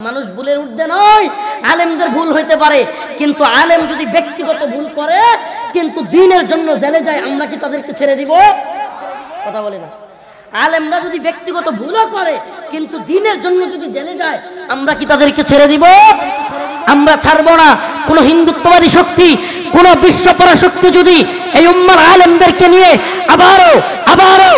মানুষ ভুলের ঊর্ধ্বে নয়, আলেমদের ভুল হইতে পারে, কিন্তু আলেম যদি ব্যক্তিগত ভুল করে কিন্তু দ্বীনের জন্য জেলে যায়, আমরা কি তাদেরকে ছেড়ে দিব? কথা বলে না। আলেমরা যদি ব্যক্তিগত ভুলও করে কিন্তু দ্বীনের জন্য যদি জেলে যায়, আমরা কি তাদেরকে ছেড়ে দিব? আমরা ছাড়বো না। কোন হিন্দুত্ববাদী শক্তি, কোন বিশ্বপরা শক্তি যদি এই উম্মার আলেমদেরকে নিয়ে আবারও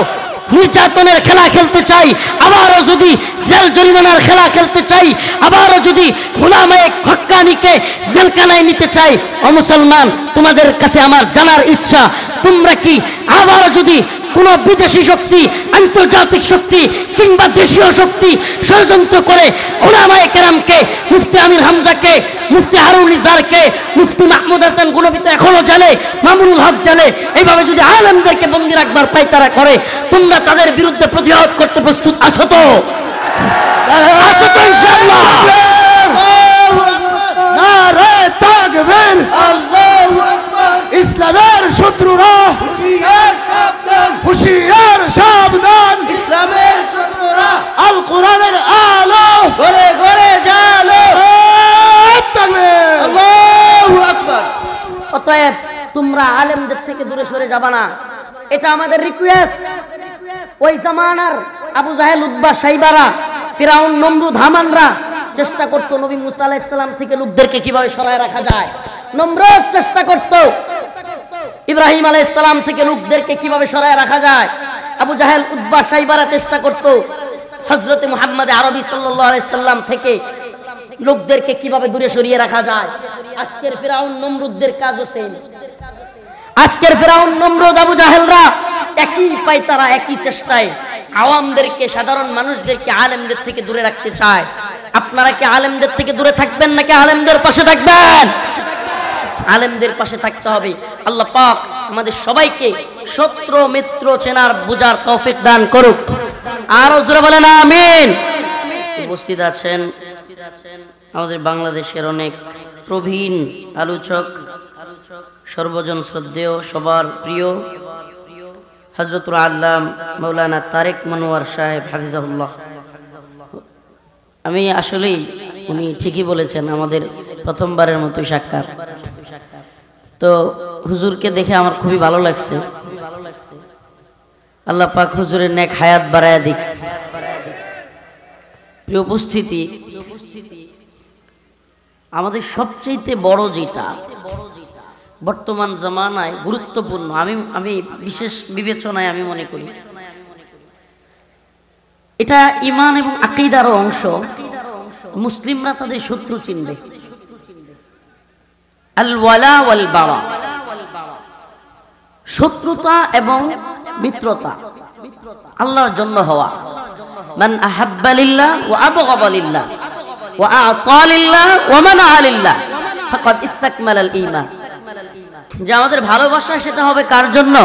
নির্যাতনের খেলা খেলতে চাই, আবারও যদি জেল জরিমানার খেলা খেলতে চাই, আবারও যদি গোলামায়ে হক্কানিকে জেলখানায় নিতে চাই, ও মুসলমান, তোমাদের কাছে আমার জানার ইচ্ছা, তোমরা কি আবারও যদি কোন বিদেশি শক্তি, আন্তর্জাতিক শক্তি কিংবা দেশীয় শক্তি ষড়যন্ত্র করে উলামায়ে কেরামকে, মুফতি আমির হামজাকে, মুফতি হারুন ইজারকে, মুফতি মাহমুদ হাসান গুণবিত এখনো জেলে, মামুনুল হক জেলে, এইভাবে যদি আলেমদেরকে বন্দী রাখবার পায়তারা করে, তোমরা তাদের বিরুদ্ধে প্রতিহত করতে প্রস্তুত আছো তো? আছো তো ইনশাআল্লাহ? নারে তাকবীর, আল্লাহু আকবার। ইসলামের শত্রুরা হুঁশিয়ার সাবধান, ইসলামের শত্রুরা আল কোরআনের আলো ঘরে ঘরে জ্বালো। তাকবীর, আল্লাহু আকবার। অতএব তোমরা আলেমদের থেকে দূরে সরে যাবা না, এটা আমাদের রিকোয়েস্ট। ওই জামানার আবু জাহেল, উতবা, সাইবারা, ফিরাউন, নমরুদ, হামানরা চেষ্টা করতো নবী মুসা আলাইহিস সালাম থেকে লোকদেরকে কিভাবে সরায় রাখা যায়। নমরুদ চেষ্টা করতো ইব্রাহিম আলাইহিস সালাম থেকে লোকদেরকে কিভাবে সরায় রাখা যায়। আবু জাহেল, উতবা, সাইবারা চেষ্টা করতো হযরত মুহাম্মদ আরবি সাল্লাল্লাহু আলাইহি সাল্লাম থেকে লোকদেরকে কিভাবে দূরে সরিয়ে রাখা যায়। আজকের ফিরাউন, নমরুদদের কাজও সেম। আজকের ফিরাউন, নমরুদ, আবু জাহেলরা একই পায়তারা, একই চেষ্টায় আওয়ামদেরকে, সাধারণ মানুষদেরকে আলেমদের থেকে দূরে রাখতে চায়। আপনারা কি আলেমদের থেকে দূরে থাকবেন নাকি আলেমদের পাশে থাকবেন? আলেমদের পাশে থাকতে হবে। আল্লাহ পাক আমাদের সবাইকে শত্রু মিত্র চেনার বুঝার তৌফিক দান করুক। আর জোরে বলেন আমিন। উপস্থিত আছেন আমাদের বাংলাদেশের অনেক প্রবীণ আলোচক, সর্বজন শ্রদ্ধেয়, সবার প্রিয় হযরতুল আল্লাম মাওলানা তারেক মনোয়ার সাহেব হাফিজাহুল্লাহ। আমি আসলেই, উনি ঠিকই বলেছেন, আমাদের প্রথমবারের মতো সাক্ষাৎ। তো হুজুরকে দেখে আমার খুবই ভালো লাগছে। আল্লাহ পাক হুজুরের নেক হায়াত বাড়ায়া দিক। প্রিয় উপস্থিতি, আমাদের সবচেয়ে বড় যেটা বর্তমান জামানায় গুরুত্বপূর্ণ, আমি বিশেষ বিবেচনায় আমি মনে করি এটা ঈমান এবং আকীদার অংশ। মুসলিমরা তাদের শত্রু চিনবে। আল ওয়ালা ওয়াল বারা, শত্রুতা এবং মিত্রতা আল্লাহর জন্য হওয়া। মান আহাব্বা লিল্লাহ ওয়া আবগাদা লিল্লাহ ওয়া আ'তা লিল্লাহ ওয়া মানা'a লিল্লাহ ফাকাদ ইসতাকমালাল ঈমান। যে আমাদের ভালোবাসা সেটা হবে কার জন্য?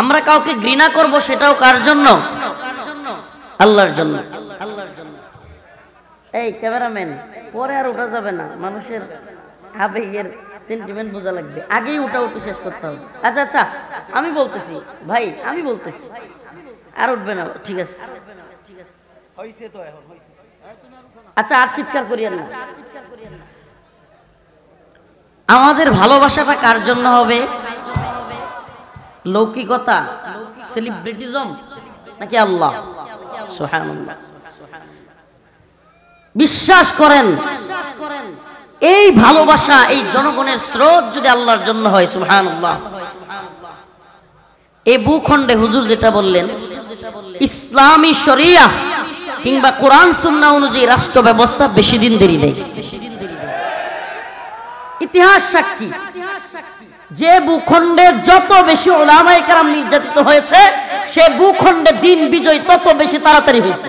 আমরা কাউকে ঘৃণা করব সেটাও কার জন্য? আল্লাহর জন্য। এই ক্যামেরাম্যান, পরে আর উঠা যাবে না, মানুষের আবেগের সেন্টিমেন্ট বোঝা লাগবে, আগেই উঠি শেষ করতে হবে। আচ্ছা আচ্ছা, আমি বলতেছি ভাই, আমি বলতেছি, আর উঠবে না, ঠিক আছে? আচ্ছা, আর চিৎকার করিয়েন না। আমাদের ভালোবাসাটা কার জন্য হবে? লৌকিকতা, সেলিব্রিটিজম নাকি আল্লাহ? সুবহানাল্লাহ। বিশ্বাস করেন, এই ভালোবাসা, এই জনগণের স্রোত যদি আল্লাহর জন্য হয়, সুবহানাল্লাহ, এই ভূখণ্ডে হুজুর যেটা বললেন, ইসলামী শরিয়া কিংবা কোরআন সুন্নাহ অনুযায়ী রাষ্ট্র ব্যবস্থা বেশি দিন দেরি নেই। ইতিহাস সাক্ষী, যে ভূখণ্ডে যত বেশি উলামায়ে কেরাম নির্যাতিত হয়েছে, সে ভূখণ্ডে দিন বিজয় তত বেশি তাড়াতাড়ি হয়েছে।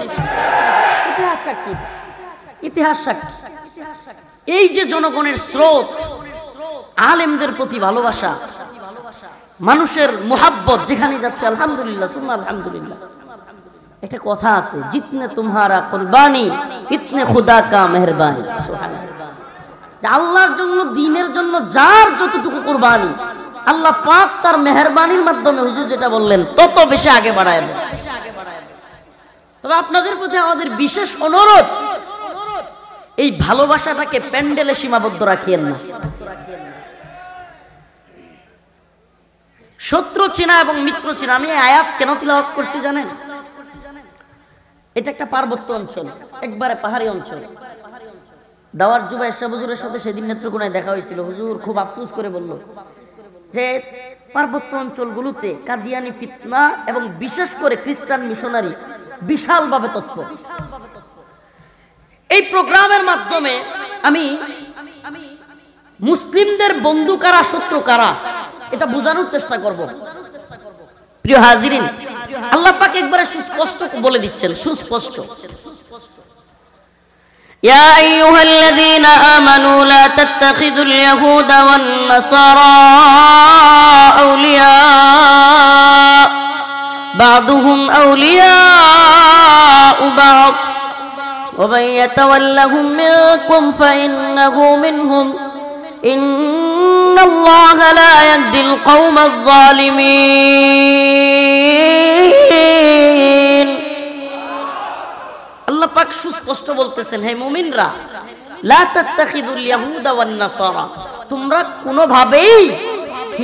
ইতিহাস সাক্ষী, ইতিহাস সাক্ষী। এই যে জনগণের স্রোত, আলেমদের প্রতি ভালোবাসা, মানুষের মুহাব্বত যেখানে যাচ্ছে, আলহামদুলিল্লাহ সুম্মা আলহামদুলিল্লাহ। একটা কথা আছে, জিতনে তুমহারা কুরবানি ইতনে খুদা কা মেহরবানি। আল্লাহর জন্য, দ্বীনের জন্য যার যতটুকু কুরবানি, আল্লাহ পাক তার মেহরবানির মাধ্যমে হুজুর যেটা বললেন তত বেশি আগে বাড়ায় দেন। তবে আপনাদের প্রতি আমাদের বিশেষ অনুরোধ, এই ভালোবাসাটাকে প্যান্ডেলে সীমাবদ্ধ রাখিয়েন না। শত্রু চেনা এবং মিত্র চেনা। আমি আয়াত কেন তিলাওয়াত করছি জানেন? এটা একটা পার্বত্য অঞ্চল, একবারে পাহাড়ি অঞ্চল। দাওয়ার যুবা এরশাদ হুজুরের সাথে সেদিন নেত্রকোনায় দেখা হয়েছিল। হুজুর খুব আফসোস করে বলল যে পার্বত্য অঞ্চলগুলোতে কাদিয়ানি ফিতনা এবং বিশেষ করে খ্রিস্টান মিশনারি বিশালভাবে তৎপর। এই প্রোগ্রামের মাধ্যমে আমি মুসলিমদের বন্ধু কারা শত্রু কারা এটা বোঝানোর চেষ্টা করব। প্রিয় হাজিরিন, আল্লাহ পাক একবারে সুস্পষ্ট বলে দিচ্ছেন, সুস্পষ্ট, ইয়া আইয়ুহাল্লাযীনা আমানু লা তাত্তাখিযুল ইয়াহুদা ওয়ান নাসারা আউলিয়া বা'দুহুম আউলিয়াউ বা'দ ওয়া মান ইয়াতাওয়াল্লাহুম মিনকুম ফাইন্নাহু মিনহুম ইন্নাল্লাহা লা ইয়াহদিল কওমায যালিমিন। আল্লাহ পাক সুস্পষ্ট বলতেছেন, হে মুমিনরা, লা তাত্তাখিযুল ইয়াহুদা ওয়ান নাসারা, তোমরা কোনোভাবেই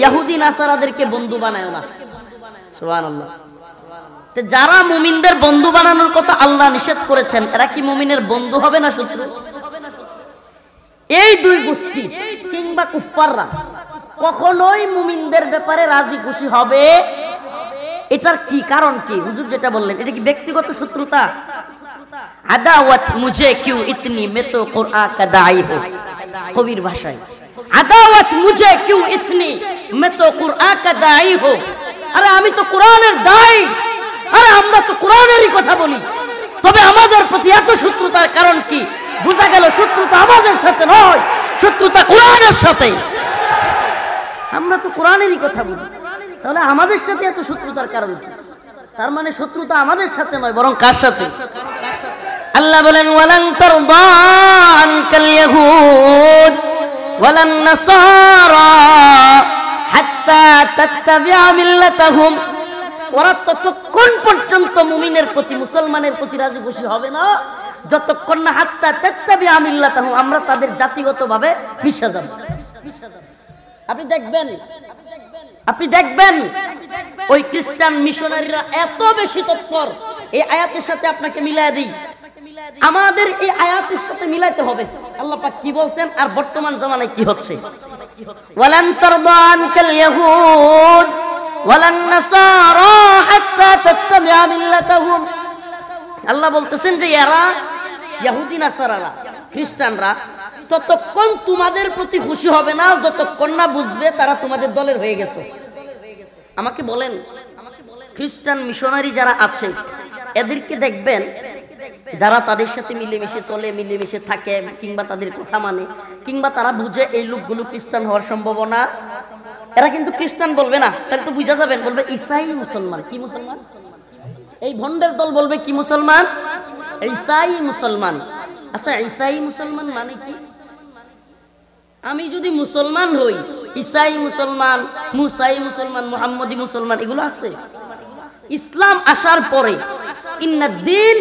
ইহুদি নাসারাদেরকে বন্ধু বানায়ো না। সুবহানাল্লাহ। তো যারা মুমিনদের বন্ধু বানানোর কথা আল্লাহ নিষেধ করেছেন, এরা কি মুমিনের বন্ধু হবে না শত্রু? এই দুই গোষ্ঠী কিংবা কুফফাররা কখনোই মুমিনদের ব্যাপারে রাজি খুশি হবে। এটার কি কারণ কি? হুজুর যেটা বললেন, এটা কি ব্যক্তিগত শত্রুতা? আদাওয়াত মুঝে কিউ ইতনি মে তো কুরআন কা দাঈ হো, কবির ভাষায় আদাওয়াত মুঝে কিউ ইতনি মে তো কুরআন কা দাঈ হো। আরে আমি তো কোরআনের দাঈ, আরে আমরা তো কোরআনেরই কথা বলি, তবে আমাদের প্রতি এত শত্রুতার কারণ কি? বোঝা গেল শত্রুতা আমাদের সাথে নয়, শত্রুতা কোরআনের সাথে। আমরা তো কোরআনেরই কথা বলি, তাহলে আমাদের সাথে এত শত্রুতার কারণ কি? তার মানে শত্রুতা আমাদের সাথে নয়, বরং কার সাথে? আল্লাহ বলেন, ওয়ালান তারদা আনকাল ইয়াহুদ ওয়ালান নাসারা হাত্তা তাত্তাবিআ মিল্লাতাহুম। ওরা ততক্ষণ পর্যন্ত মুমিনের প্রতি, মুসলমানের প্রতি রাজি খুশি হবে না যতক্ষণ না হাত্তা তাত্তাবিআ মিল্লাতাহুম, আমরা তাদের জাতিগতভাবে মিশে যাব। আপনি দেখবেন ওই খ্রিস্টান মিশনারিরা এত বেশি তৎপর। এই আয়াতের সাথে আপনাকে মিলাই দিই, আমাদের এই আয়াতের সাথে মিলাইতে হবে আল্লাহ পাক কি বলছেন আর বর্তমান জামানায় কি হচ্ছে। ওয়ালান তারদা আনকাল ইয়াহুদ ওয়ালান নাসারা হাত্তা তাত্তাবিআ মিল্লাতাহুম। আল্লাহ বলতেছেন যে এরা ইহুদি নাসারারা, খ্রিস্টানরা ততক্ষণ তোমাদের প্রতি খুশি হবে না যতক্ষণ না বুঝবে তারা তোমাদের দলের হয়ে গেছে। আমাকে বলেন, খ্রিস্টান মিশনারি যারা আছে এদেরকে দেখবেন, যারা তাদের সাথে মিলেমিশে চলে, মিলেমিশে থাকে, কিংবা তাদের কথা মানে, কিংবা তারা বুঝে এই লোকগুলো খ্রিস্টান হওয়ার সম্ভাবনা, এরা কিন্তু খ্রিস্টান বলবে না। তাহলে তো বুঝা যাবেন, বলবে ঈসাই মুসলমান। কি মুসলমান? এই ভণ্ডের দল বলবে কি মুসলমান? ঈসাই মুসলমান। আচ্ছা, ঈসাই মুসলমান মানে কি? আমি যদি মুসলমান হই, ঈসাই মুসলমান, মুসাই মুসলমান, মুহাম্মদি মুসলমান, এগুলো আছে? ইসলাম আসার পরে ইন্নাদ-দীন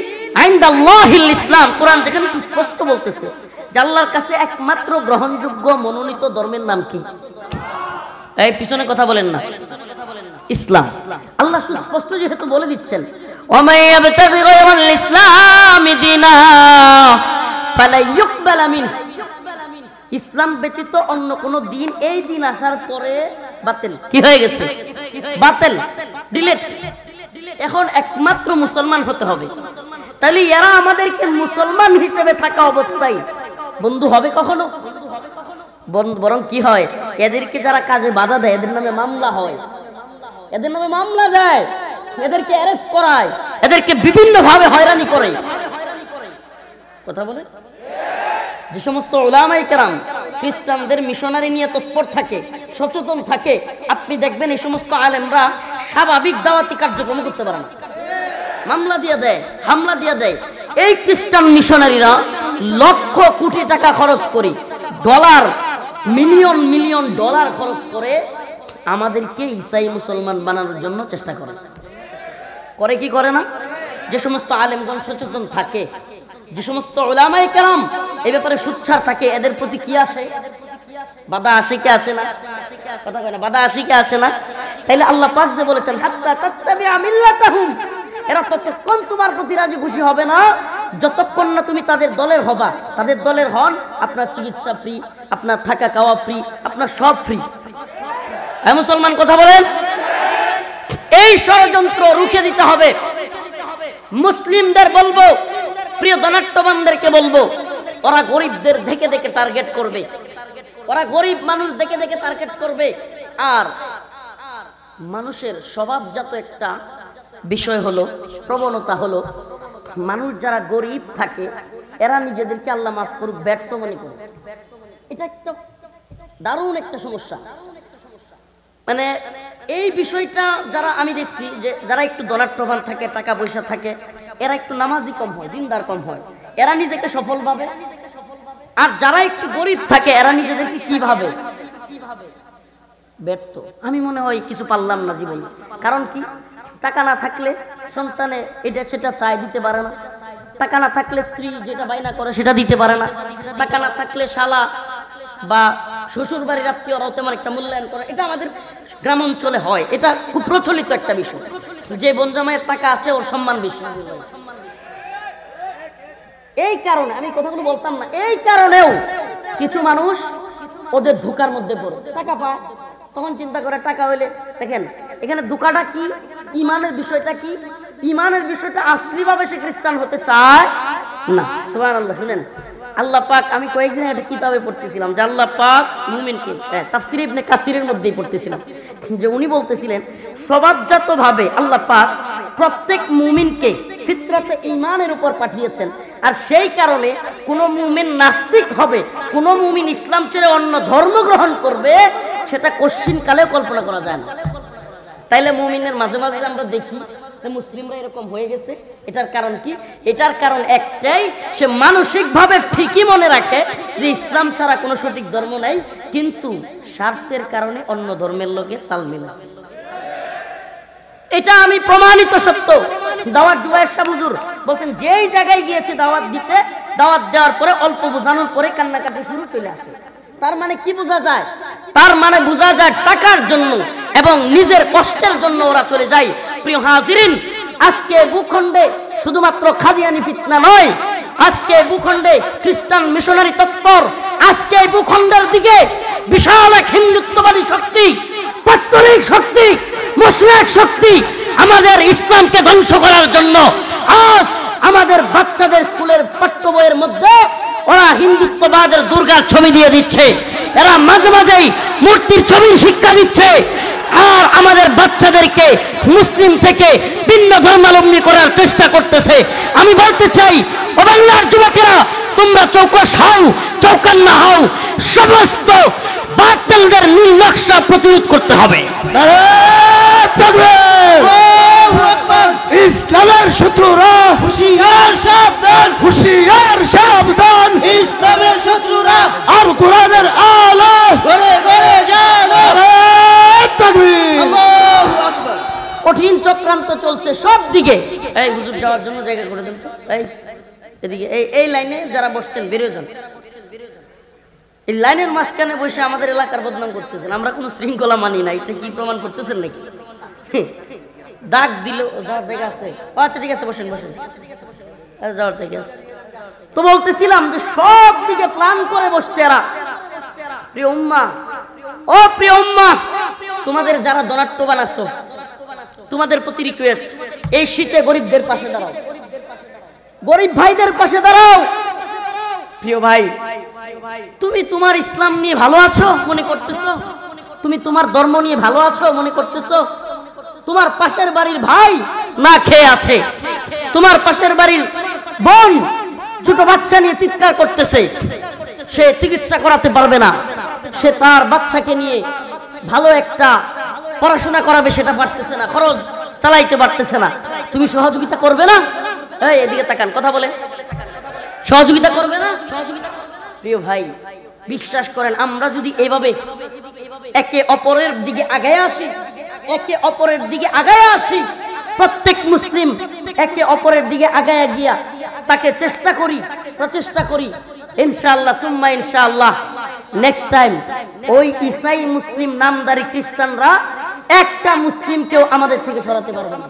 ইনদাল্লাহিল ইসলাম, কোরআন যেখানে সুস্পষ্ট বলতেছে যে আল্লাহর কাছে একমাত্র গ্রহণযোগ্য মনোনীত ধর্মের নাম কি? এই পিছনে কথা বলেন না, ইসলাম। আল্লাহ সুস্পষ্ট যেহেতু বলে দিচ্ছেন, ওয়া ইয়াবতাগি গায়রাল ইসলামি দীনা ফালা ইউকবালা মিনহু, ইসলাম ব্যতীত অন্য কোন দিন এই দিন আসার পরে বাতিল। কি হয়ে গেছে? বাতিল, ডিলিট। এখন একমাত্র মুসলমান হতে হবে। তাহলে এরা আমাদেরকে মুসলমান হিসেবে থাকা অবস্থায় বন্ধু হবে কখনো? বরং কি হয়, এদেরকে যারা কাজে বাধা দেয় এদের নামে মামলা হয়, এদের নামে মামলা দেয়, এদেরকে অ্যারেস্ট করায়, এদেরকে বিভিন্ন ভাবে হয়রানি করে। কথা বলে যে সমস্ত উলামায়ে কেরাম খ্রিস্টানদের মিশনারি নিয়ে তৎপর থাকে, সচেতন থাকে, আপনি দেখবেন এই সমস্ত আলেমরা স্বাভাবিক দাওয়াতি কার্যক্রম করতে পারে না, মামলা দিয়ে দেয়, হামলা দিয়ে দেয়। এই খ্রিস্টান মিশনারিরা লক্ষ কোটি টাকা খরচ করে, ডলার, মিলিয়ন মিলিয়ন ডলার খরচ করে আমাদেরকে ঈসাই মুসলমান বানানোর জন্য চেষ্টা করে। করে কি করে না? যে সমস্ত আলেমগণ সচেতন থাকে, যে সমস্ত উলামায়ে কেরাম এই ব্যাপারে সোচ্চার থাকে, এদের প্রতি কি আসে? বাধা আসে কি আসে না? কথা কয় না, বাধা আসে কি আসে না? তাইলে আল্লাহ পাক যে বলেছেন হাত্তা তাত্তাবিআ মিল্লাতাহুম, এরা ততক্ষণ তোমার প্রতি রাজি খুশি হবে না যতক্ষণ না তুমি তাদের দলের হবা। তাদের দলের হন, আপনার চিকিৎসা ফ্রি, আপনার থাকা খাওয়া ফ্রি, আপনার সব ফ্রি। হ্যাঁ মুসলমান, কথা বলেন। এই ষড়যন্ত্র রুখে দিতে হবে। মুসলিমদের বলবো, প্রিয় ধনাঢ্যবানদেরকে বলবো, ওরা গরিবদের দেখে দেখে টার্গেট করবে, ওরা গরিব মানুষ দেখে দেখে টার্গেট করবে। আর মানুষের স্বভাবজাত একটা বিষয় হলো, প্রবণতা হলো, মানুষ যারা গরিব থাকে এরা নিজেদেরকে আল্লাহ মাফ করুক ব্যর্থ মনে করে। এটা একটা দারুণ একটা সমস্যা। মানে এই বিষয়টা যারা আমি দেখছি যে যারা একটু ধনাঢ্যবান থাকে, টাকা পয়সা থাকে, এরা একটু নামাজি কম হয়, দিনদার কম হয়, এরা নিজেকে সফল ভাবে। আর যারা একটু গরিব থাকে এরা নিজেদেরকে কি ভাবে? ব্যর্থ। আমি মনে হয় কিছু পারলাম না জীবনে। কারণ কি? টাকা না থাকলে সন্তানে এটা সেটা চায়, দিতে পারে না। টাকা না থাকলে স্ত্রী যেটা বায়না করে সেটা দিতে পারে না। টাকা না থাকলে শালা বা শ্বশুর বাড়ির আত্মীয়রাও তেমন একটা মূল্যায়ন করে। এটা আমাদের গ্রাম অঞ্চলে হয়, এটা খুব প্রচলিত একটা বিষয়। যে বনজামাইয়ের টাকা আছে ওর সম্মান বেশি। এই কারণে আমি কথাগুলো বলতাম না, এই কারণেও কিছু মানুষ ওদের ধোঁকার মধ্যে পড়ে। টাকা পায়, তখন চিন্তা করে টাকা হইলে, দেখেন এখানে ধোঁকাটা কি, ইমানের বিষয়টা কি? ইমানের বিষয়টা আসলিভাবে সে খ্রিস্টান হতে চায় না। সুবহানাল্লাহ। শুনেন, আল্লাহ পাক, আমি কয়েকদিন একটা কিতাবে পড়তেছিলাম যে আল্লাহ পাক মুমিনকে, তাফসীর ইবনে কাসিরের মধ্যেই পড়তেছিলাম যে উনি বলতেছিলেন স্বভাবজাতভাবে আল্লাহ পাক প্রত্যেক মুমিনকে ফিতরাতে ঈমানের উপর পাঠিয়েছেন। আর সেই কারণে কোন মুমিন নাস্তিক হবে, কোন মুমিন ইসলাম ছেড়ে অন্য ধর্ম গ্রহণ করবে, সেটা কশ্চিন কালেও কল্পনা করা যায় না। তাইলে মুমিনের মাঝে মাঝে আমরা দেখি মুসলিমরা এরকম হয়ে গেছে। এটার কারণ কি? এটার কারণ একটাই, সে মানসিকভাবে ঠিকই মনে রাখে যে ইসলাম ছাড়া কোনো সঠিক ধর্ম নাই, কিন্তু স্বার্থের কারণে অন্য ধর্মের লোকে তাল মেলায়। এটা আমি প্রমাণিত সত্য। দাওয়াত জুবায়ের শাহ হুজুর বলছেন যেই জায়গায় গিয়েছে দাওয়াত দিতে, দাওয়াত দেওয়ার পরে অল্প বোঝানোর পরে কান্নাকাটি শুরু চলে আসে। তার মানে কি বোঝা যায়? তার মানে বোঝা যায় টাকার জন্য এবং নিজের কষ্টের জন্য ওরা চলে যায়। প্রিয় হাজিরিন, আজকে ভূখণ্ডে শুধুমাত্র কাদিয়ানি ফিতনা নয়, আজকে ভূখণ্ডে খ্রিস্টান মিশনারি তৎপর। আজকে এই ভূখণ্ডের দিকে বিশাল এক হিন্দুত্ববাদী শক্তি, পাত্তরিক শক্তি, মুশরিক শক্তি আমাদের ইসলামকে ধ্বংস করার জন্য আজ আমাদের বাচ্চাদের স্কুলের পাঠ্য বইয়ের মধ্যে ওরা হিন্দুত্ববাদের দুর্গার ছবি দিয়ে দিচ্ছে। এরা মাঝে মাঝেই মূর্তির ছবির শিক্ষা দিচ্ছে। আর আমাদের বাচ্চাদেরকে মুসলিম থেকে ভিন্ন ধর্মাবলম্বী করার চেষ্টা করতেছে। আমি বলতে চাই, ও বাংলার যুবকেরা, তোমরা চৌকস হও, চৌকান্না হও, সমস্ত বাতিলদের নীল নকশা প্রতিরোধ করতে হবে। ইসলামের শত্রুরা হুঁশিয়ার সাবধান, হুঁশিয়ার সাবধান। ইসলামের শত্রুরা আল কোরআনের আলো ঘরে ঘরে জ্বালো। আল্লাহু আকবার। কঠিন চক্রান্ত চলছে সব দিকে। এই হুজুর যাওয়ার জন্য জায়গা করে দেন তো। এই এদিকে এই লাইনে যারা বসছেন বেরিয়ে যান। এই লাইনের মাঝখানে বসে আমাদের এলাকার বদনাম করতেছেন। আমরা কোনো শৃঙ্খলা মানি না, এটা কি প্রমাণ করতেছেন নাকি? দাগ দিল, যাওয়ার জায়গা আছে? আচ্ছা ঠিক আছে, বসেন বসেন, যাওয়ার জায়গা আছে। তো বলতেছিলাম যে সব দিকে প্ল্যান করে বসছে এরা। প্রিয় উম্মা, ও প্রিয় উম্মা, তোমাদের যারা ধনাঢ্যবান আছো, তোমাদের প্রতি রিকোয়েস্ট, এই শীতে গরিবদের পাশে দাঁড়াও, গরিব ভাইদের পাশে দাঁড়াও। প্রিয় ভাই, তুমি তোমার ইসলাম নিয়ে ভালো আছো মনে করতেছো? তুমি তোমার ধর্ম নিয়ে ভালো আছো মনে করতেছো? তোমার পাশের বাড়ির ভাই না খেয়ে আছে, তোমার পাশের বাড়ির বোন ছোট বাচ্চা নিয়ে চিৎকার করতেছে, সে চিকিৎসা করাতে পারবে না, সে তার বাচ্চাকে নিয়ে ভালো একটা পড়াশোনা করাবে সেটা পারতেছে না, খরচ চালাইতে পারতেছে না, তুমি সহযোগিতা করবে না? এই এদিকে তাকান, কথা বলেন, সহযোগিতা করবে না? প্রিয় ভাই, বিশ্বাস করেন, আমরা যদি এভাবে একে অপরের দিকে আগায় আসি, একে অপরের দিকে আগায় আসি, প্রত্যেক মুসলিম একে অপরের দিকে আগায়া গিয়া তাকে প্রচেষ্টা করি ইনশাআল্লাহ সুম্মা ইনশাআল্লাহ নেক্সট টাইম ওই ঈসাই মুসলিম নামধারী খ্রিস্টানরা একটা মুসলিমকেও আমাদের থেকে সরাতে পারবে না।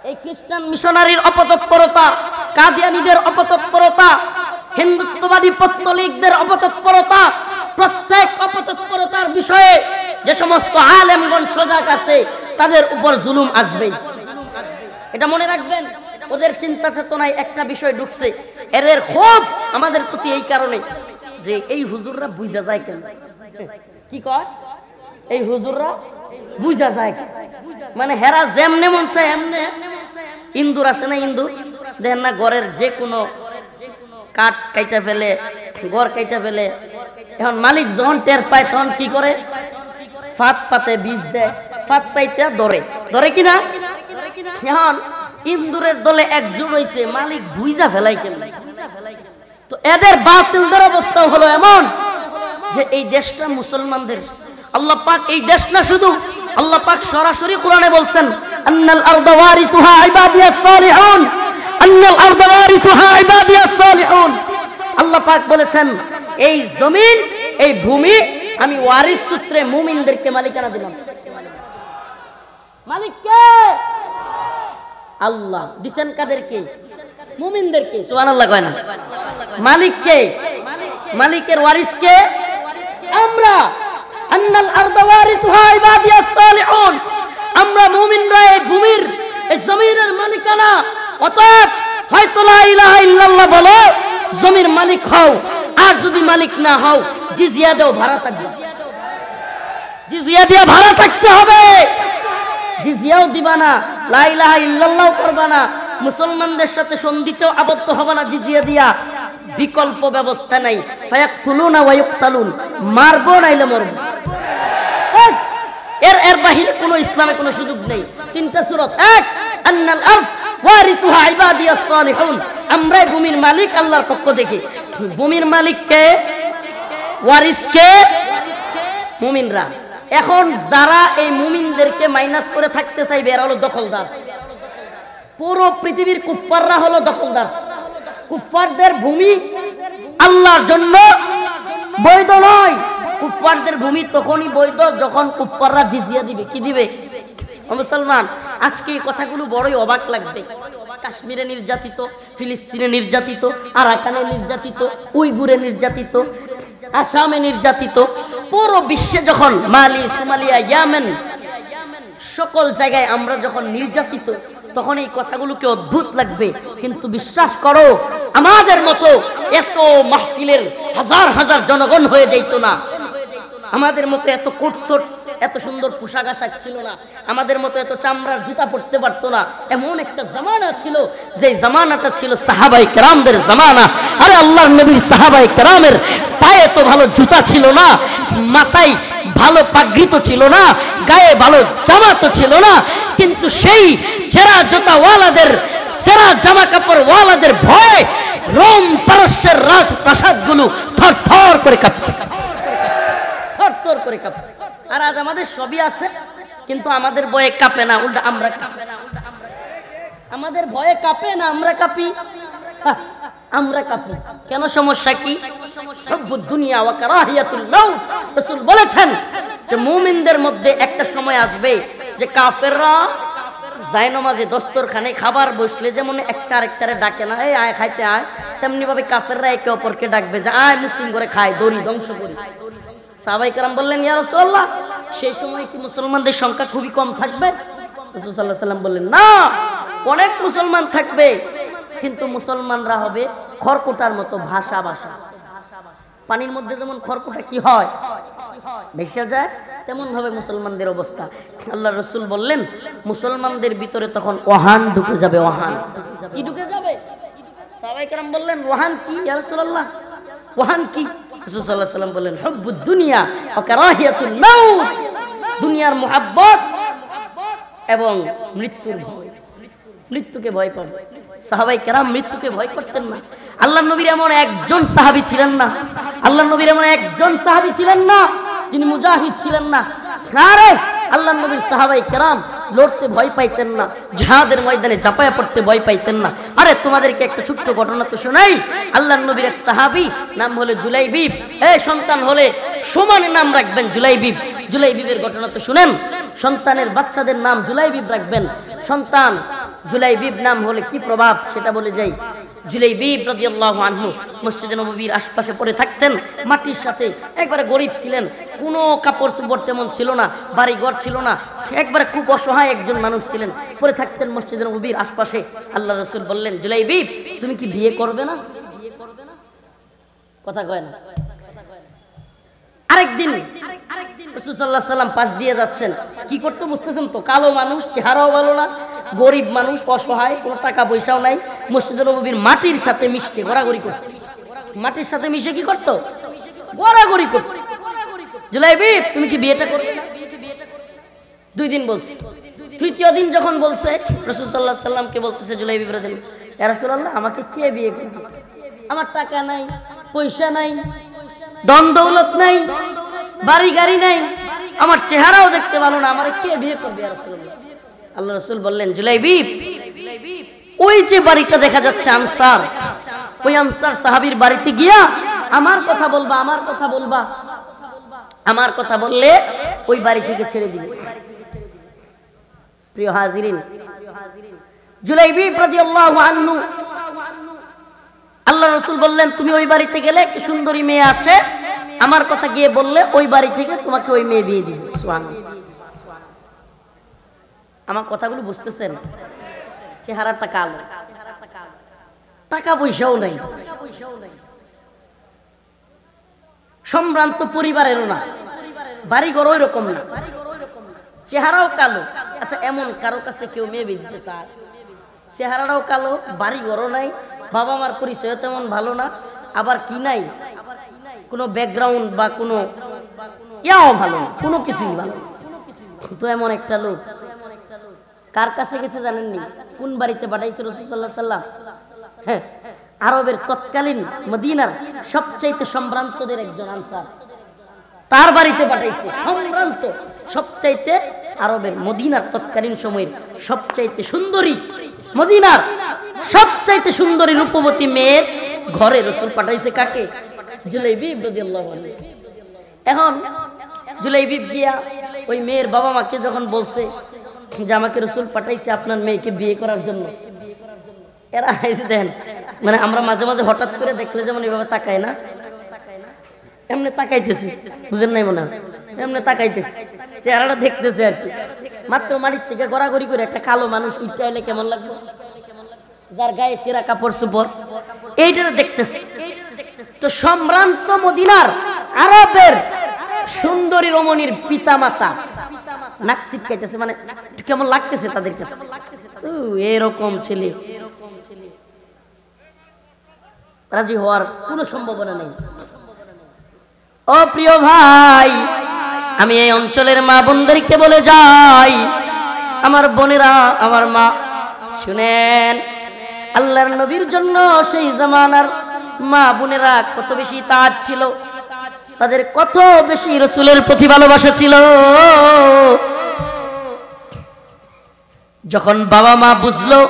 এই খ্রিস্টান মিশনারির অপতৎপরতা, কাদিয়ানীদের অপতৎপরতা, হিন্দুত্ববাদী পত্তলিকদের অপতৎপরতা, প্রত্যেক অপতৎপরতার বিষয়ে যে সমস্ত আলেমগণ সজাগ আছে তাদের উপর জুলুম আসবেই, এটা মনে রাখবেন। ওদের চিন্তা চেতনায় একটা বিষয় ঢুকছে, এদের ক্ষোভ আমাদের প্রতি এই কারণে যে এই হুজুররা বুঝা যায় কেন, কি কয় এই হুজুররা বুঝা যায় কেন, মানে হেরা যেমনে মন চায় এমনে। ইন্দুর আছে না, ইন্দুর দেখেন না, ঘরের যে কোনো কাঠ কাইটা ফেলে, ঘর কাইটা ফেলে। এখন মালিক যখন টের পায় তখন কি করে, ফাত পাতে বিষ দেয়, ফাত পাইতে ধরে কিনা। এখন ইন্দুরের দলে একজন হইছে, মালিক বুঝা ফেলাই কেন। তো এদের বাতিলদের অবস্থা হলো এমন যে এই দেশটা মুসলমানদের। আল্লাহ পাক এই দেশ না শুধু, আল্লাহ পাক সরাসরি কোরআনে বলছেন আন্নাল আরদা ওয়ারিসুহা ইবাদিয়াস সালিহুন, আন্নাল আরদা ওয়ারিসুহা ইবাদিয়াস সালিহুন। আল্লাহ পাক বলেছেন এই জমিন, এই ভূমি আমি ওয়ারিস সূত্রে মুমিনদেরকে মালিকানা দিলাম। মালিক কে? আল্লাহ। দিবেন কাদেরকে? মুমিনদেরকে। সুবহানাল্লাহ কয় না? মালিক কে? মালিকের ওয়ারিস কে? আমরা। আন্নাল আরদা ওয়ারিসুহা ইবাদিয়াস সালিহুন, আমরা মুমিনরা এই ভূমির, এই জমিনের মালিকানা। অতএব হয়তো লা ইলাহা ইল্লাল্লাহ বলো, জমির মালিক হও, আর যদি মালিক না হও জিজিয়া দাও, ভাড়া থাকবে। জিজিয়া দিয়ে ভাড়া থাকতে হবে, জিজিয়াও দিবা না, লা ইলাহা ইল্লাল্লাহ করবা না, মুসলমানদের সাথে সন্ধিতেও আবদ্ধ হবে না জিজিয়া দিয়া। বিকল্প ব্যবস্থা নাই, ফায়াকতুলুনা ওয়া ইউকতালুন, মারবো নাইলে মরবো। এর বাহিরে কোনো ইসলামে কোনো সুযোগ নেই। তিনটা সূরা, এক আন্নাল আরদ ওয়ারিসুহা ইবাদিয়াস সালিহুন, আমরা ভূমির মালিক আল্লাহর পক্ষ থেকে। ভূমির মালিক কে? ওয়ারিস কে? মুমিনরা। এখন যারা এই মুমিনদেরকে মাইনাস করে থাকতে চাইবে এরা হলো দখলদার। পুরো পৃথিবীর কুফফাররা হলো দখলদার। কুফফারদের ভূমি আল্লাহর জন্য বৈধ নয়। কুফফারদের ভূমি তখনই বৈধ যখন কুফফাররা জিজিয়া দিবে। কি দিবে? মুসলমান, আজকে এই কথাগুলো বড়ই অবাক লাগবে। কাশ্মীরে নির্যাতিত, ফিলিস্তিনে নির্যাতিত, আরাকানে নির্যাতিত, উইগুরে নির্যাতিত, আসামে নির্যাতিত, পুরো বিশ্বে যখন মালি, সোমালিয়া, ইয়ামেন, সকল জায়গায় আমরা যখন নির্যাতিত, তখন এই কথাগুলোকে অদ্ভুত লাগবে। কিন্তু বিশ্বাস করো, আমাদের মতো এত মাহফিলের হাজার হাজার জনগণ হয়ে যাইতো না, আমাদের মতো এত কোটসোট, এত সুন্দর পোশাক আশাক ছিল না, আমাদের মতো এত চামড়ার জুতা পরতে পারতো না। এমন একটা জামানা ছিল, যে জামানাটা ছিল সাহাবায়ে কেরামদের জামানা। আরে আল্লাহর নবীর সাহাবায়ে কেরামের পায়ে তো ভালো জুতা ছিল না, মাথায় ভালো পাগড়ি তো ছিল না, গায়ে ভালো জামা তো ছিল না, কিন্তু সেই ছেঁড়া জুতা ওয়ালাদের, ছেঁড়া জামা কাপড় ওয়ালাদের ভয়ে রোম পারস্যের রাজপ্রাসাদগুলো থরথর করে কাঁপত, থরথর করে কাঁপত। আর আজ আমাদের সবই আছে, কিন্তু আমাদের ভয়ে কাঁপে না, উল্টা আমরা কাঁপি। আমাদের ভয়ে কাঁপে না, আমরা কাঁপি। আমরা কাঁপি কেন? সমস্যা কি? হুব্বুদ দুনিয়া ওয়া কারাহিয়াতুল মাউত। রাসূল বলেছেন যে মুমিনদের মধ্যে একটা সময় আসবে যে কাফেররা জায়নামাজে দস্তরখানে খাবার বসলে যেমন একটা আরেকটারে ডাকে না, এই আয় খাইতে আয়, তেমনি ভাবে কাফেররা একে অপরকে ডাকবে যে আয় মুসলিম করে খায়, দড়ি ধ্বংস করি। সাহাবায়ে কেরাম বললেন, ইয়া রাসূলুল্লাহ, সেই সময় কি মুসলমানদের সংখ্যা খুবই কম থাকবে? রাসূল সাল্লাল্লাহু আলাইহি ওয়াসাল্লাম বললেন, না, অনেক মুসলমান থাকবে, কিন্তু মুসলমানরা হবে খড়কুটার মতো ভাষা ভাষা। পানির মধ্যে যেমন খড়কুটা কি হয়, ভেসে যায়, তেমন ভাবে মুসলমানদের অবস্থা। আল্লাহ রাসূল বললেন, মুসলমানদের ভিতরে তখন ওহান ঢুকে যাবে। ওহান কি ঢুকে যাবে? সাহাবায়ে কেরাম বললেন, ওহান কি ইয়া রাসূলুল্লাহ? ওহান কি? রাসূল সাল্লাল্লাহু আলাইহি ওয়াসাল্লাম বললেন, হুব্বুদ দুনিয়া ওয়া কারাহিয়াতুল মাউত, দুনিয়ার মুহাব্বত এবং মৃত্যুর ভয়। মৃত্যুকে ভয় পাবে। সাহাবায়ে কেরাম মৃত্যুকে ভয় করতেন না। আল্লাহর নবীর এমন একজন সাহাবী ছিলেন না, আল্লাহর নবীর এমন একজন সাহাবী ছিলেন না যিনি মুজাহিদ ছিলেন না। আরে আল্লাহর নবীর সাহাবায়ে কেরাম লড়তে ভয় পাইতেন না, জিহাদের ময়দানে ঝাঁপায়া পড়তে ভয় পাইতেন না। আরে তোমাদেরকে একটা ছোট্ট ঘটনা তো শোনাই। আল্লাহর নবীর এক সাহাবী, নাম হলো জুলাইবিব। সন্তান হলে সমানে নাম রাখবেন জুলাইবিব। জুলাইবিবের ঘটনা তো শুনেন। সন্তানের বাচ্চাদের নাম জুলাইবিব রাখবেন। সন্তান জুলাইবিব নাম হলে কি প্রভাব সেটা বলে যাই। জুলাইবিব রাদিয়াল্লাহু আনহু মসজিদে নববীর আশপাশে পড়ে থাকতেন, মাটির সাথে। একবারে গরিব ছিলেন, কোনো কাপড় চোপড় তেমন ছিল না, বাড়ি ঘর ছিল না, একবারে খুব অসহায় একজন মানুষ ছিলেন, পড়ে থাকতেন মসজিদে নববীর আশপাশে। আল্লাহ রাসূল বললেন, জুলাইবিব তুমি কি বিয়ে করবে না? কথা কয় না। আরেকদিন রাসূল সাল্লাল্লাহু আলাইহি ওয়াসাল্লাম পাশ দিয়ে যাচ্ছেন, কি করতে বুঝতেছেন তো, কালো মানুষ, চেহারাও ভালো না, গরিব মানুষ, অসহায়, কোনো টাকা পয়সাও নাই, মসজিদে নববীর মাটির সাথে মিশতে গড়াগড়ি করত। মাটির সাথে মিশে কি করত? গড়াগড়ি করত। জুলাইবিব তুমি কি বিয়েটা করবে না? 2 দিন বলছে। তৃতীয় দিন যখন বলছে, রাসূল সাল্লাল্লাহু আলাইহি ওয়াসাল্লামকে বলতেছে জুলাইবিব রাদিয়াল্লাহু আনহু, ইয়া রাসূলুল্লাহ আমাকে কে বিয়ে করবে? আমার টাকা নাই, পয়সা নাই, ধন দৌলত নাই, বাড়ি গাড়ি নাই, আমার চেহারাও দেখতে ভালো না, আমারে কে বিয়ে করবে ইয়া রাসূলুল্লাহ? আল্লাহ রাসূল বললেন, জুলাইবিব ওই যে বাড়িটা দেখা যাচ্ছে আনসার, ওই আনসার সাহাবীর বাড়িতে গিয়া আমার কথা বলবা, আমার কথা বলবা, আমার কথা বললে ওই বাড়ি থেকে ছেড়ে দিবে। প্রিয় হাজিরিন, জুলাইবিব রাদিয়াল্লাহু আনহু, আল্লাহ রাসূল বললেন তুমি ওই বাড়িতে গেলে একটা সুন্দরী মেয়ে আছে, আমার কথা গিয়ে বললে ওই বাড়ি থেকে তোমাকে ওই মেয়ে বিয়ে দিবে। সুবহানাল্লাহ। আমার কথাগুলো বুঝতেছেন? চেহারাটা কালো, টাকা পয়সাও নাই, সম্ভ্রান্ত পরিবারেরও না, বাড়িঘর ওই রকম না, চেহারাও কালো। আচ্ছা এমন কারো কাছে কেউ মেয়ে বিয়ে দিতে চায়? চেহারাটাও কালো, বাড়িঘরও নাই, বাবা মার পরিচয় তেমন ভালো না, আবার কি নাই, কোনো ব্যাকগ্রাউন্ড বা কোনো ইয়াও ভালো না, কোনো কিছুই ভালো না। তো এমন একটা লোক কার কাছে গেছে জানেননি? কোন বাড়িতে পাঠাইছে রাসূল সাল্লাল্লাহু আলাইহি ওয়াসাল্লাম? হ্যাঁ, আরবের তৎকালীন মদিনার সবচাইতে সম্ভ্রান্তদের একজন আনসার, তার বাড়িতে পাঠাইছে। সম্ভ্রান্ত, সবচাইতে আরবের মদিনার তৎকালীন সময়ের সবচাইতে সুন্দরী, মদিনার সবচাইতে সুন্দরী রূপবতী মেয়ের ঘরে রাসূল পাঠাইছে। কাকে? জুলাইবিব রাদিয়াল্লাহু আনহু। এখন জুলাইবিব গিয়া ওই মেয়ের বাবা মাকে যখন বলছে যে আমাকে রাসূল পাঠাইছে আপনার মেয়েকে বিয়ে করার জন্য, এরা এসে দেন, মানে আমরা মাঝে মাঝে হঠাৎ করে দেখলে যেমন এইভাবে তাকায় না, এমনি তাকাইতেছি, বুঝেন নাই মনে হয়, এমনি তাকাইতেছি, চেহারাটা দেখতেছে আর কি। মাত্র মাটির থেকে গড়াগড়ি করে একটা কালো মানুষ উঠে এলে কেমন লাগবে, যার গায়ে সেরা কাপড় চোপড়, এইটা দেখতেছে। তো সম্ভ্রান্ত মদিনার আরবের সুন্দরী রমণীর পিতা মাতা নাক ছিটকাইতেছে, মানে কেমন লাগতেছে তাদের কাছে। তো এরকম ছেলে রাজি হওয়ার কোনো সম্ভাবনা নেই। ও প্রিয় ভাই, আমি এই অঞ্চলের মা বোনদেরকে বলে যাই, আমার বোনেরা, আমার মা শুনেন, আল্লাহর নবীর জন্য সেই জামানার মা বোনেরা কত বেশি তাআত ছিল, তাদের কত বেশি রাসূলের প্রতি ভালোবাসা ছিল। যখন বাবা মা বুঝলো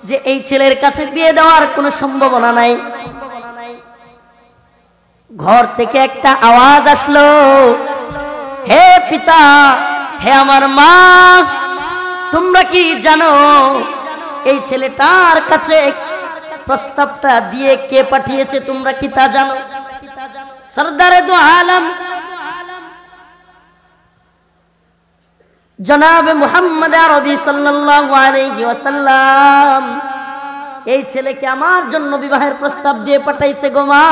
যে এই ছেলের কাছে বিয়ে দেওয়ার কোনো সম্ভাবনা নাই, ঘর থেকে একটা আওয়াজ আসলো, হে পিতা, হে আমার মা, তোমরা কি জানো এই ছেলেটার কাছে প্রস্তাবটা দিয়ে কে পাঠিয়েছে? তোমরা কি তা জানো? সরদারে দু আলম জনাব মুহাম্মদ আরবি সাল্লাল্লাহু আলাইহি ওয়াসাল্লাম এই ছেলেকে আমার জন্য বিবাহের প্রস্তাব দিয়ে পাঠাইছে গো মা।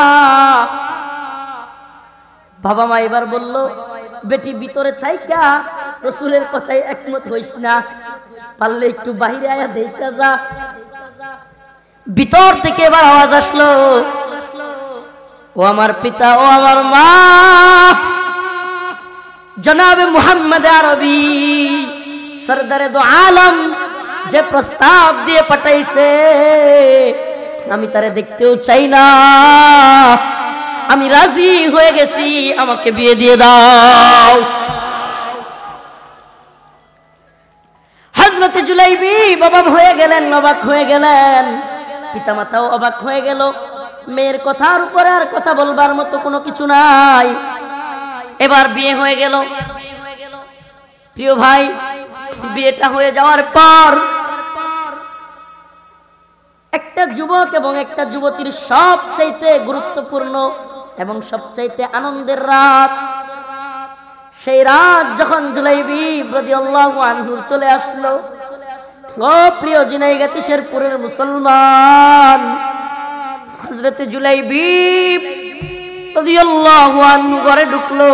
বাবা মা এবার বলল, বেটি ভিতরে থাইকা রাসূলের কথায় একমত হইস না, পারলে একটু বাইরে আয়া দেখা যা। ভিতর থেকে এবার আওয়াজ আসলো, ও আমার পিতা, ও আমার মা, জনাবে মুহাম্মদ আরবি সরদারে দু আলম যে প্রস্তাব দিয়ে পাঠাইছে, আমি তারে দেখতেও চাই না, আমি রাজি হয়ে গেছি, আমাকে বিয়ে দিয়ে দাও। অবাক হয়ে গেলেন, অবাক হয়ে গেলেন, পিতামাতাও অবাক হয়ে গেল। মেয়ের কথার উপরে আর কথা বলবার মতো কোনো কিছু নাই। এবার বিয়ে হয়ে গেল। প্রিয় ভাই, বিয়েটা হয়ে যাওয়ার পর একটা যুবক এবং একটা যুবতীর সবচাইতে গুরুত্বপূর্ণ এবং সবচাইতে আনন্দের রাত, সেই রাত যখন জুলাইবিব রাদিয়াল্লাহু আনহুর চলে আসলো। ও প্রিয় ঝিনাইগাতি শেরপুরের মুসলমান, হযরত জুলাইবিব রাদিয়াল্লাহু আনহু ঘরে ঢুকলো।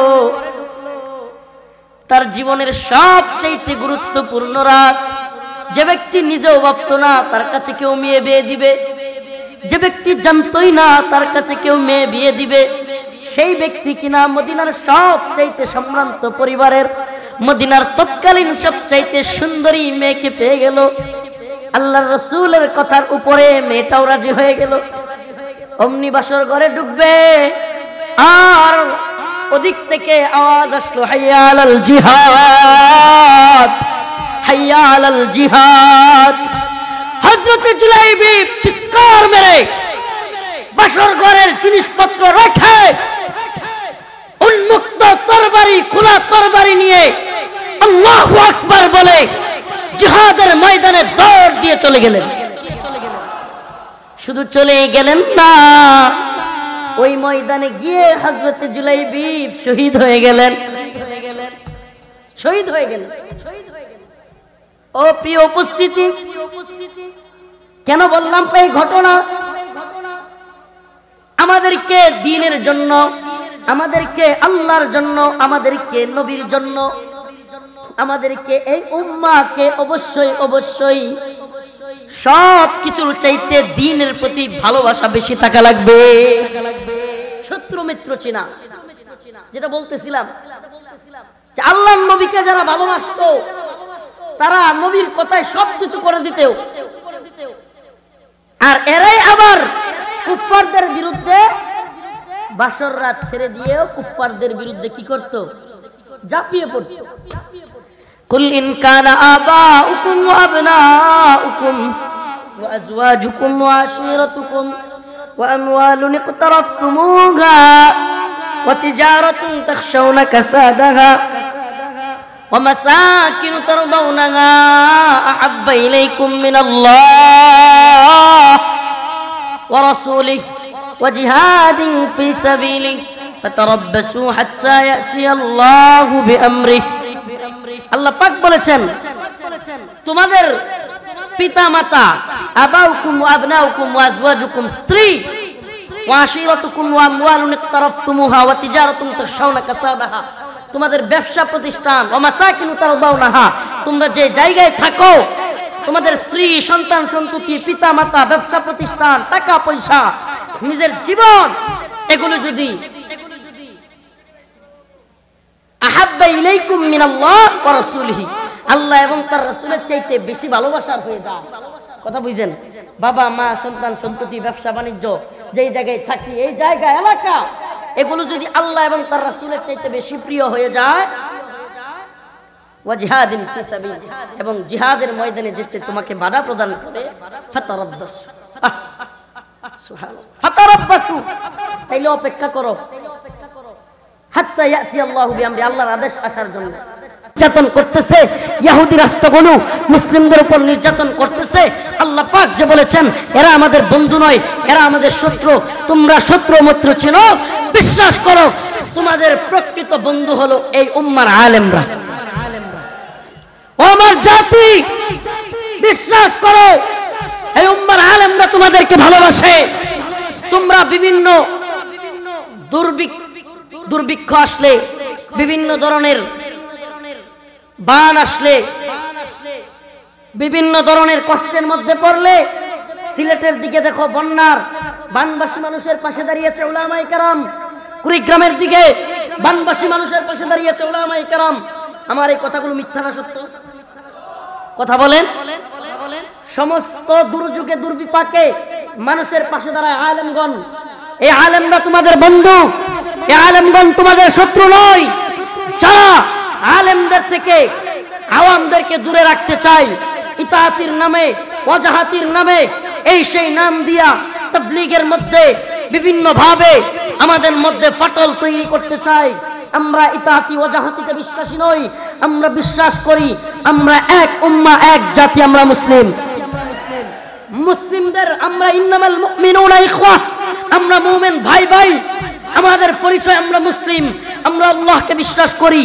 তার জীবনের সবচাইতে গুরুত্বপূর্ণ রাত। যে ব্যক্তি নিজেও ভাবতো না তার কাছে কেউ মেয়ে বিয়ে দিবে, যে ব্যক্তি জানতোই না তার কাছে কেউ মেয়ে বিয়ে দিবে, সেই ব্যক্তি কিনা মদিনার সবচাইতে সম্ভ্রান্ত পরিবারের, মদিনার তৎকালীন সবচাইতে সুন্দরী মেয়েকে পেয়ে গেল। আল্লাহর রাসূলের কথার উপরে মেয়েটাও রাজি হয়ে গেল। অমনি বাসর ঘরে ঢুকবে, আর ওদিক থেকে আওয়াজ আসলো, হাইয়া আলাল জিহাদ, হাইয়া আলাল জিহাদ। হযরত জুলাইবিব চিৎকার মেরে বাসর ঘরের জিনিসপত্র রেখে উন্মুক্ত তরবারি, খোলা তরবারি নিয়ে আল্লাহু আকবার বলে জিহাদের ময়দানে দৌড় দিয়ে চলে গেলেন। শুধু চলে গেলেন না, ওই ময়দানে গিয়ে হযরত জুলাইবিব শহীদ হয়ে গেলেন, শহীদ হয়ে গেলেন। ও প্রিয় উপস্থিতি, কেন বললাম এই ঘটনা? আমাদেরকে দ্বীনের জন্য, আমাদেরকে আল্লাহর জন্য, আমাদেরকে নবীর জন্য, আমাদেরকে এই উম্মাহকে অবশ্যই অবশ্যই সব কিছুর চাইতে দ্বীনের প্রতি ভালোবাসা বেশি থাকা লাগবে। শত্রু মিত্র চিনা, যেটা বলতেছিলাম যে আল্লাহর নবীকে যারা ভালোবাসতো তারা নবীর কথায় সবকিছু করে দিতেও, আর এরাই আবার কুফফারদের বিরুদ্ধে বাসর রাত ছেড়ে দিয়েও কুফফারদের বিরুদ্ধে কি করত? ঝাঁপিয়ে পড়ত। কুল ইন কানা আবাউকুম ওয়া আবনাউকুম ওয়া আজওয়াজুকুম ওয়া আশীরাতুকুম ওয়া আমওয়ালুন ইকতারাফতুমুহা ওয়া তিজারাতুন তাখশাউনা কাসাদাহা ওয়া মাসাকিন তারদাউনাহা আহাব্বা ইলাইকুম মিনাল্লাহ ওয়া রাসূলিহি ওয়া জিহাদিন ফি সাবিলিহি ফাতারাব্বাসু হাত্তা ইয়াতিয়াল্লাহু বিআমরিহি। আল্লাহ পাক বলেছেন, তোমাদের পিতা মাতা, আবাউকুম ওয়া আবনাউকুম ওয়া আজওয়াজুকুম, স্ত্রী, ওয়া আশীরাতুকুম ওয়া আমওয়ালুন ইকতারাফতুমুহা ওয়া তিজারাতুন তাখশাউনা কাসাদাহা, তোমাদের ব্যবসা প্রতিষ্ঠান, ওয়া মাসাকিন তারদাউনাহা, তোমরা যে জায়গায় থাকো, তোমাদের স্ত্রী, সন্তান সন্ততি, পিতা মাতা, ব্যবসা প্রতিষ্ঠান, টাকা পয়সা, নিজের জীবন, এগুলো যদি আহাব্বা ইলাইকুম মিনাল্লাহ ওয়া রাসূলিহি, আল্লাহ এবং তার রাসূলের চাইতে বেশি ভালোবাসার হয়ে যায়। কথা বুঝেন? বাবা মা, সন্তান সন্ততি, ব্যবসা বাণিজ্য, যেই জায়গায় থাকি, এই জায়গা, এলাকা, এগুলো যদি আল্লাহ এবং তার রাসূলের চাইতে বেশি প্রিয় হয়ে যায়, ওয়া জিহাদিন ফি সাবিলি, এবং জিহাদের ময়দানে যেতে তোমাকে বাধা প্রদান করে, ফাতারাব্বাসু, সুবহানাল্লাহ, ফাতারাব্বাসু, তাইলে অপেক্ষা করো, হাত্তা ইয়াতিয়াল্লাহু বিআমরি, আল্লাহর আদেশ আসার জন্য। নির্যাতন করতেছে ইহুদি রাষ্ট্রগুলো, মুসলিমদের উপর নির্যাতন করতেছে। আল্লাহ পাক যে বলেছেন এরা আমাদের বন্ধু নয়, এরা আমাদের শত্রু। তোমরা শত্রু মিত্র চিনো, বিশ্বাস করো তোমাদের প্রকৃত বন্ধু হলো এই উম্মার আলেমরা। ও আমার জাতি, বিশ্বাস করো এই উম্মার আলেমরা তোমাদেরকে ভালোবাসে। তোমরা বিভিন্ন দুর্ভিক্ষ আসলে, বিভিন্ন ধরনের বান আসলে, বিভিন্ন ধরনের কষ্টের মধ্যে পড়লে, সিলেটের দিকে দেখো বন্যার, বানবাসী মানুষের পাশে দাঁড়িয়েছে উলামায়ে কেরাম। কুড়িগ্রামের দিকে বানবাসী মানুষের পাশে দাঁড়িয়েছে উলামায়ে কেরাম। আমার এই কথাগুলো মিথ্যা না সত্য? কথা বলেন। সমস্ত দুর্যোগে দুর্বিপাকে মানুষের পাশে দাঁড়ায় আলেমগণ। এই আলেমরা তোমাদের বন্ধু, এই আলেমগণ তোমাদের শত্রু নয়। যারা আলেমদের থেকে আওয়ামদেরকে দূরে রাখতে চায়, ইতাআতির নামে, ওয়াজাহাতির নামে, এই সেই নাম দিয়া তাবলীগের মধ্যে বিভিন্ন ভাবে আমাদের মধ্যে ফাটল তৈরি করতে চায়। আমরা ইতাআতি ওয়াজাহাতিতে বিশ্বাসী নই। আমরা বিশ্বাস করি আমরা এক উম্মাহ, এক জাতি, আমরা মুসলিম। মুসলিমদের আমরা ইন্নামাল মুমিনুনা ইখওয়া, আমরা মুমিন ভাই ভাই। আমাদের পরিচয় আমরা মুসলিম। আমরা আল্লাহকে বিশ্বাস করি,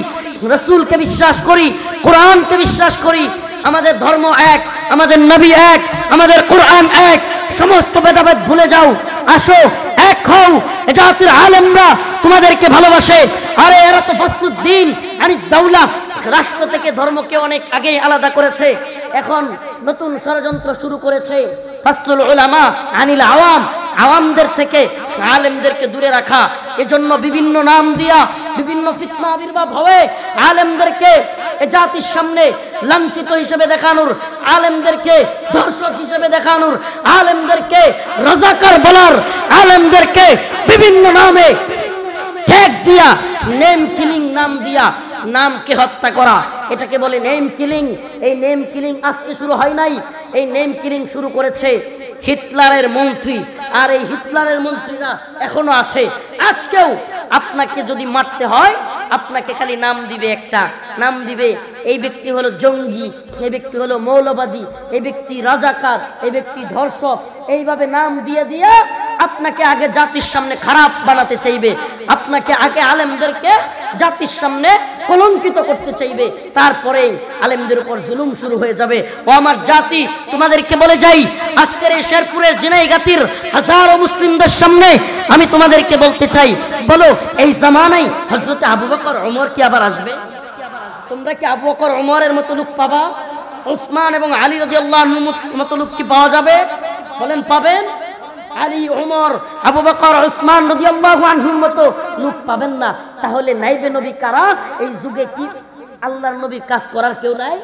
রাসূলকে বিশ্বাস করি, কোরআনকে বিশ্বাস করি। আমাদের ধর্ম এক, আমাদের নবী এক, আমাদের কোরআন এক। সমস্ত ভেদাভেদ ভুলে যাও, আসো এক হও। এ জাতির আলেমরা তোমাদেরকে ভালোবাসে। আরে এরা তো ফাসলুদ্দিন আনি দাওলা, রাষ্ট্র থেকে ধর্মকে অনেক আগেই আলাদা করেছে। এখন নতুন ষড়যন্ত্র শুরু করেছে ফাসলুল উলামা আনিল আওয়াম, আওয়ামদের থেকে আলেমদেরকে দূরে রাখা। এজন্য বিভিন্ন নাম দিয়া বিভিন্ন ফিতনা আবির্ভাব হবে। আলেমদেরকে এ জাতির সামনে লাঞ্ছিত হিসেবে দেখানোর, আলেমদেরকে দর্শক হিসেবে দেখানোর, আলেমদেরকে রাজাকার বলার, আলেমদেরকে বিভিন্ন নামে ট্যাগ দিয়া, নেম কিলিং নাম দিয়া নামকে হত্যা করা, এটাকে বলে নেম কিলিং। এই নেম কিলিং আজকে শুরু হয় নাই, এই নেম কিলিং শুরু করেছে হিটলারের মন্ত্রী। আর এই হিটলারের মন্ত্রীরা এখনো আছে। আজকেও আপনাকে যদি মারতে হয়, আপনাকে খালি নাম দিবে, একটা নাম দিবে, এই ব্যক্তি হলো জঙ্গি, এই ব্যক্তি হলো মৌলবাদী, এই ব্যক্তি রাজাকার, এই ব্যক্তি ধর্ষক। এইভাবে নাম দিয়ে দিয়ে আপনাকে আগে জাতির সামনে খারাপ বানাতে চাইবে, আপনাকে আগে আলেমদেরকে জাতির সামনে কলঙ্কিত করতে চাইবে। তারপরে আলেমদের উপর জুলুম শুরু হয়ে যাবে। ও আমার জাতি, তোমাদেরকে বলে যাই, আজকের এই শেরপুরের জিনাইগাতির হাজারো মুসলিমদের সামনে আমি তোমাদেরকে বলতে চাই, বলো এই জামানায় হযরত আবু বকর ওমর কি আবার আসবে? তোমরা কি আবু বকর ওমরের মতো লোক পাবা? ওসমান এবং আলী রাদিয়াল্লাহু আনহুর মতো লোক কি পাওয়া যাবে? বলেন পাবেন? আলী, ওমর, আবু বকর, ওসমান রাদিয়াল্লাহু আনহুর মতো লোক পাবেন না। তাহলে নাইবে নবী কারা? এই যুগে কি আল্লাহর নবীর কাজ করার কেউ নাই?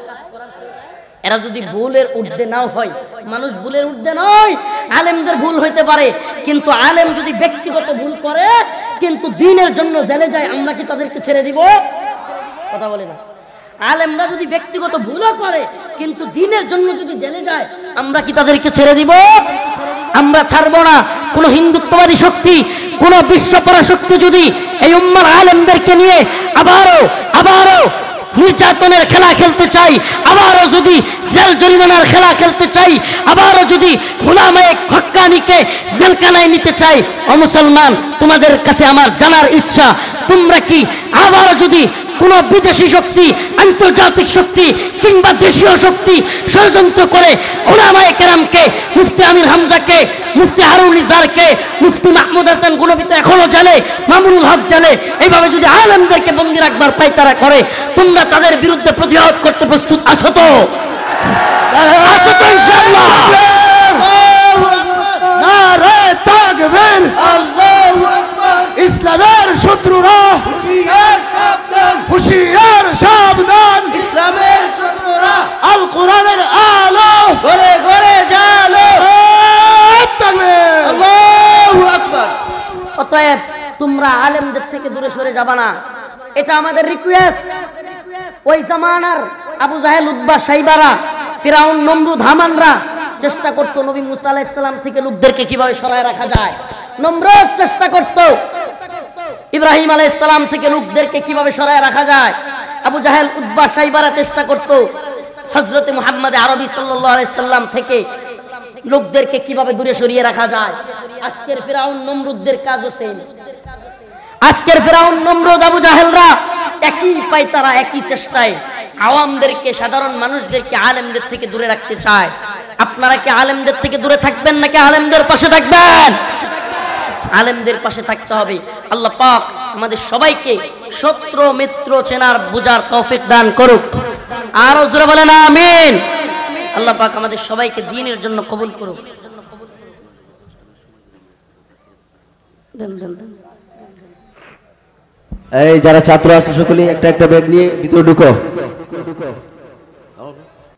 এরা যদি ভুলের ঊর্ধ্বে নাও হয়, মানুষ ভুলের ঊর্ধ্বে নয়, আলেমদের ভুল হইতে পারে, কিন্তু আলেম যদি ব্যক্তিগত ভুল করে কিন্তু দিনের জন্য জেলে যায়, আমরা কি তাদেরকে ছেড়ে দিব? কথা বলে না। আলেমরা যদি ব্যক্তিগত ভুলও করে কিন্তু দিনের জন্য যদি জেলে যায়, আমরা কি তাদেরকে ছেড়ে দিব? আমরা ছাড়বো না। কোন হিন্দুত্ববাদী শক্তি, কোন বিশ্বপরা শক্তি যদি এই উম্মার আলেমদেরকে নিয়ে আবারও নির্যাতনের খেলা খেলতে চাই, আবারও যদি জেল জরিমানার খেলা খেলতে চাই, আবারও যদি উলামায়ে হক্কানিকে জেলখানায় নিতে চাই, ও মুসলমান, তোমাদের কাছে আমার জানার ইচ্ছা, তোমরা কি আবারও যদি কোন বিদেশি শক্তি, আন্তর্জাতিক শক্তি কিংবা দেশীয় শক্তি ষড়যন্ত্র করে উলামায়ে কেরামকে, মুফতি আমির হামজাকে, মুফতি হারুন নিজারকে, মুফতি মাহমুদ হাসান গুনবী তো এখনো জেলে, মামুনুল হক জেলে, এইভাবে যদি আলেমদেরকে বন্দী রাখবার পায়তারা করে, তোমরা তাদের বিরুদ্ধে প্রতিহত করতে প্রস্তুত আছো তো? আছো তো ইনশাআল্লাহ? নারে তাকবীর, আল্লাহু আকবার। ইসলামের শত্রুরা হুশিয়ার সাবধান, হুশিয়ার সাবধান, ইসলামের শত্রুরা আল কোরআনের আলো ঘরে ঘরে জ্বালো। তাকবীর, আল্লাহু আকবার। অতএব তোমরা আলেমদের থেকে দূরে সরে যাবা না, এটা আমাদের রিকোয়েস্ট। ওই জামানার আবু জাহেল, উতবা, শাইবারা, ফিরাউন, নমরুদ, হামানরা চেষ্টা করতো নবী মুসা আলাইহিস সালাম থেকে লোকদেরকে কিভাবে সরায় রাখা যায়। নমরুদ চেষ্টা করতো ইব্রাহিম আলাইহিস সালাম থেকে লোকদেরকে কিভাবে সরায় রাখা যায়। আবু জাহেল, উতবা, শাইবারা চেষ্টা করতো হযরত মুহাম্মদ আরবি সাল্লাল্লাহু আলাইহি সাল্লাম থেকে লোকদেরকে কিভাবে দূরে সরিয়ে রাখা যায়। আজকের ফিরাউন, নমরুদদের কাজও সেম। আজকের ফিরাউন, নমরুদ, আবু জাহেলরা একই পায়তারা, একই চেষ্টায় আওয়ামদেরকে, সাধারণ মানুষদেরকে আলেমদের থেকে দূরে রাখতে চায়। আপনারা কি আলেমদের থেকে দূরে থাকবেন নাকি আলেমদের পাশে থাকবেন? আলেমদের পাশে থাকতে হবে। আল্লাহ পাক আমাদের সবাইকে শত্রু মিত্র চেনার বুঝার তৌফিক দান করুক। আরো জোরে বলেন আমিন। আল্লাহ পাক আমাদের সবাইকে দ্বীনের জন্য কবুল করুক। এই যারা ছাত্র আছে সকলে একটা একটা ব্যাগ নিয়ে ভিতরে ঢুকো।